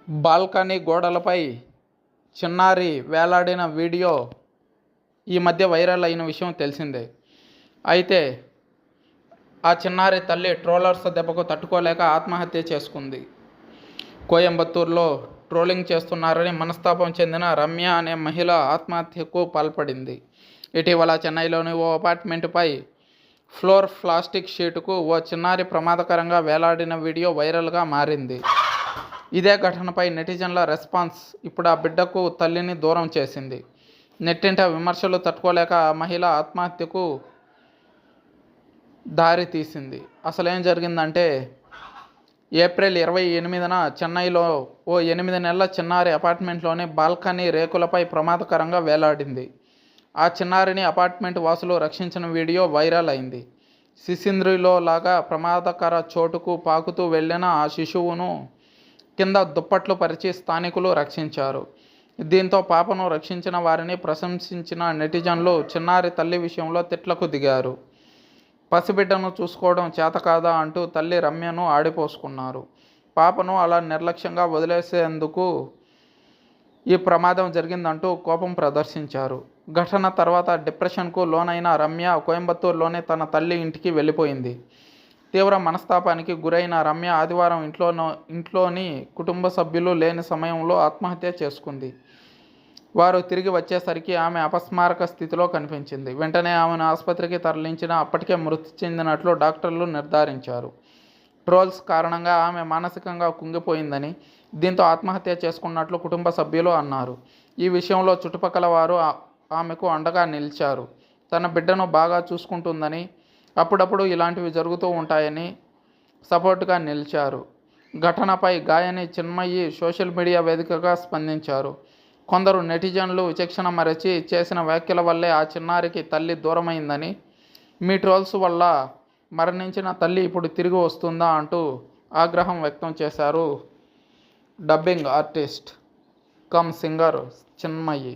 Balcony గోడలపై చిన్నారి వేలాడిన video ఈ మధ్య వైరల్ అయిన విషయం తెలిసిందే. అయితే ఆ చిన్నారి తల్లి ట్రోలర్స్ దెబ్బకు తట్టుకోలేక ఆత్మహత్య చేసుకుంది. కోయంబత్తూరులో ట్రోలింగ్ చేస్తున్నారని మనస్తాపం చెందిన రమ్య అనే మహిళ ఆత్మహత్యకు పాల్పడింది. ఇటీవల చెన్నైలోని ఓ అపార్ట్మెంటుపై ఫ్లోర్ ప్లాస్టిక్ షీటుకు ఓ చిన్నారి ప్రమాదకరంగా వేలాడిన వీడియో వైరల్గా మారింది. ఇదే ఘటనపై నెటిజన్ల రెస్పాన్స్ ఇప్పుడు ఆ బిడ్డకు తల్లిని దూరం చేసింది. నెట్టింట విమర్శలు తట్టుకోలేక ఆ మహిళ ఆత్మహత్యకు దారి తీసింది. అసలేం జరిగిందంటే, ఏప్రిల్ 28న చెన్నైలో ఓ 8 నెలల చిన్నారి అపార్ట్మెంట్లోని బాల్కనీ రేకులపై ప్రమాదకరంగా వేలాడింది. ఆ చిన్నారిని అపార్ట్మెంట్ వాసులు రక్షించిన వీడియో వైరల్ అయింది. శిశింద్రిలో లాగా ప్రమాదకర చోటుకు పాకుతూ వెళ్లిన ఆ శిశువును కింద దుప్పట్లు పరిచి స్థానికులు రక్షించారు. దీంతో పాపను రక్షించిన వారిని ప్రశంసించిన నెటిజన్లు చిన్నారి తల్లి విషయంలో తిట్లకు దిగారు. పసిబిడ్డను చూసుకోవడం చేతకాదా అంటూ తల్లి రమ్యను ఆడిపోసుకున్నారు. పాపను అలా నిర్లక్ష్యంగా వదిలేసేందుకు ఈ ప్రమాదం జరిగిందంటూ కోపం ప్రదర్శించారు. ఘటన తర్వాత డిప్రెషన్కు లోనైన రమ్య కోయంబత్తూరులోని తన తల్లి ఇంటికి వెళ్ళిపోయింది. తీవ్ర మనస్తాపానికి గురైన రమ్య ఆదివారం ఇంట్లోని కుటుంబ సభ్యులు లేని సమయంలో ఆత్మహత్య చేసుకుంది. వారు తిరిగి వచ్చేసరికి ఆమె అపస్మారక స్థితిలో కనిపించింది. వెంటనే ఆమెను ఆసుపత్రికి తరలించినా అప్పటికే మృతి చెందినట్లు డాక్టర్లు నిర్ధారించారు. ట్రోల్స్ కారణంగా ఆమె మానసికంగా కుంగిపోయిందని, దీంతో ఆత్మహత్య చేసుకున్నట్లు కుటుంబ సభ్యులు అన్నారు. ఈ విషయంలో చుట్టుపక్కల వారు ఆమెకు అండగా నిలిచారు. తన బిడ్డను బాగా చూసుకుంటుందని, అప్పుడప్పుడు ఇలాంటివి జరుగుతూ ఉంటాయని సపోర్టుగా నిలిచారు. ఘటనపై గాయని చిన్మయి సోషల్ మీడియా వేదికగా స్పందించారు. కొందరు నెటిజన్లు విచక్షణ మరచి చేసిన వ్యాఖ్యల వల్లే ఆ చిన్నారికి తల్లి దూరమైందని, మీ ట్రోల్స్ వల్ల మరణించిన తల్లి ఇప్పుడు తిరిగి వస్తుందా అంటూ ఆగ్రహం వ్యక్తం చేశారు dubbing artist cum singer Chinmayi.